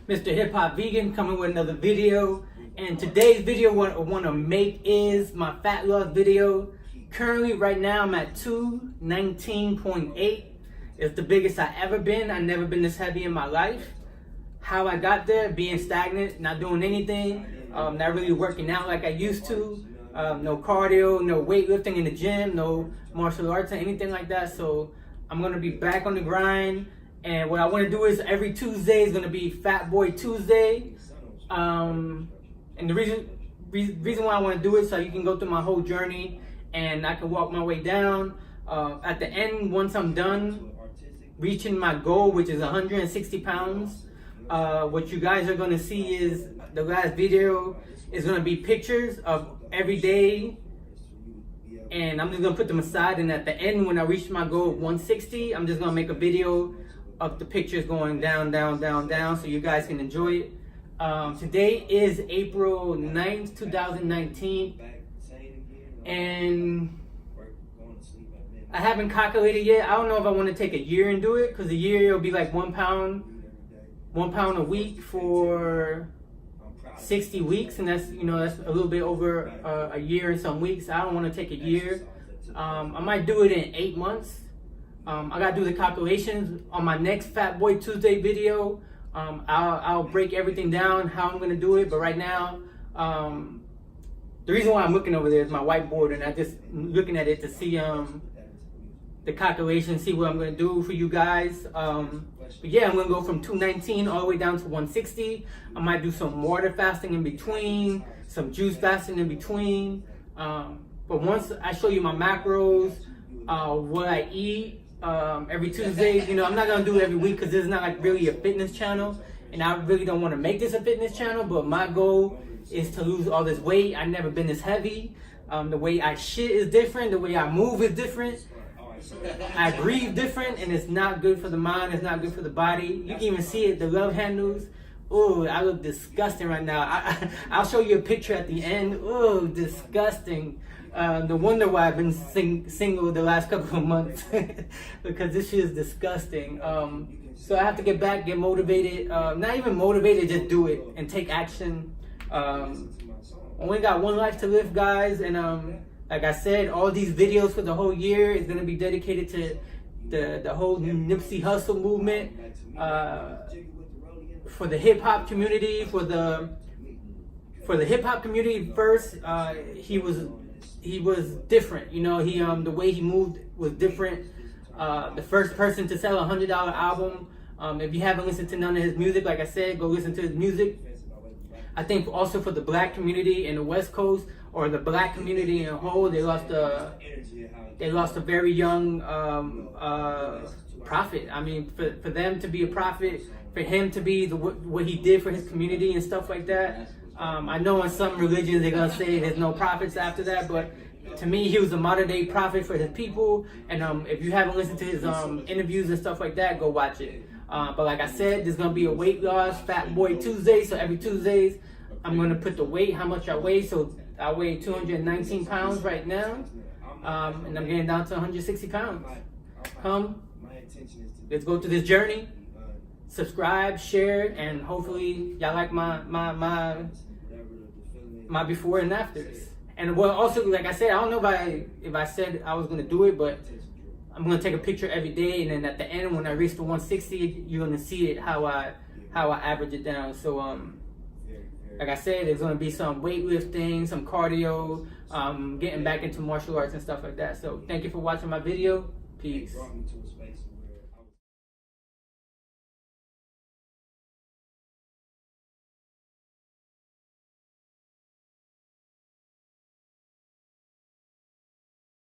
Mr. Hip Hop Vegan coming with another video. And today's video what I want to make is my fat loss video. Currently right now I'm at 219.8. It's the biggest I ever been. I've never been this heavy in my life. How I got there, being stagnant, not doing anything, not really working out like I used to. No cardio, no weightlifting in the gym, no martial arts or anything like that. So I'm gonna be back on the grind. And what I want to do is every Tuesday is going to be Fat Boy Tuesday. And the reason why I want to do it so you can go through my whole journey and I can walk my way down. At the end, once I'm done reaching my goal, which is 160 pounds, what you guys are going to see is the last video is going to be pictures of every day. And I'm just going to put them aside. And at the end, when I reach my goal of 160, I'm just going to make a video of the pictures going down, down, down, down, so you guys can enjoy it. Today is April 9th, 2019, and I haven't calculated yet. I don't know if I want to take a year and do it, because a year it'll be like 1 pound a week for 60 weeks, and that's that's a little bit over a year and some weeks. I don't want to take a year. I might do it in 8 months. I gotta do the calculations on my next Fat Boy Tuesday video. I'll break everything down how I'm gonna do it. But right now, the reason why I'm looking over there is my whiteboard, and I just looking at it to see the calculations, see what I'm gonna do for you guys. But yeah, I'm gonna go from 219 all the way down to 160. I might do some water fasting in between, some juice fasting in between. But once I show you my macros, what I eat. Every Tuesday, I'm not gonna do it every week because this is not like really a fitness channel, and I really don't want to make this a fitness channel. But my goal is to lose all this weight. I've never been this heavy. The way I shit is different. The way I move is different. I breathe different, and it's not good for the mind. It's not good for the body. You can even see it. The love handles. Oh, I look disgusting right now. I'll show you a picture at the end. Oh, disgusting. No wonder why I've been single the last couple of months because this shit is disgusting. So I have to get back, get motivated. Not even motivated, just do it and take action. Only got one life to live, guys. And like I said, all these videos for the whole year is gonna be dedicated to the whole Nipsey Hussle movement, for the hip hop community, for the hip hop community first. He was different, the way he moved was different. The first person to sell a $100 album. If you haven't listened to none of his music, like I said, go listen to his music. I think also for the black community in the West Coast, or the black community in a whole, they lost a very young prophet. I mean, for them to be a prophet, for him to be what he did for his community and stuff like that. I know in some religions they're gonna say there's no prophets after that, but to me he was a modern day prophet for his people. And if you haven't listened to his interviews and stuff like that, go watch it. But like I said, there's gonna be a weight loss Fat Boy Tuesday. So every Tuesdays I'm gonna put the weight, how much I weigh. So I weigh 219 pounds right now, and I'm getting down to 160 pounds. Let's go through this journey. Subscribe, share, and hopefully y'all like my before and afters. And well, also, like I said, I don't know if I said I was gonna do it, but I'm gonna take a picture every day, and then at the end, when I reach the 160, you're gonna see it how I average it down. So like I said, there's gonna be some weightlifting, some cardio, getting back into martial arts and stuff like that. So thank you for watching my video. Peace.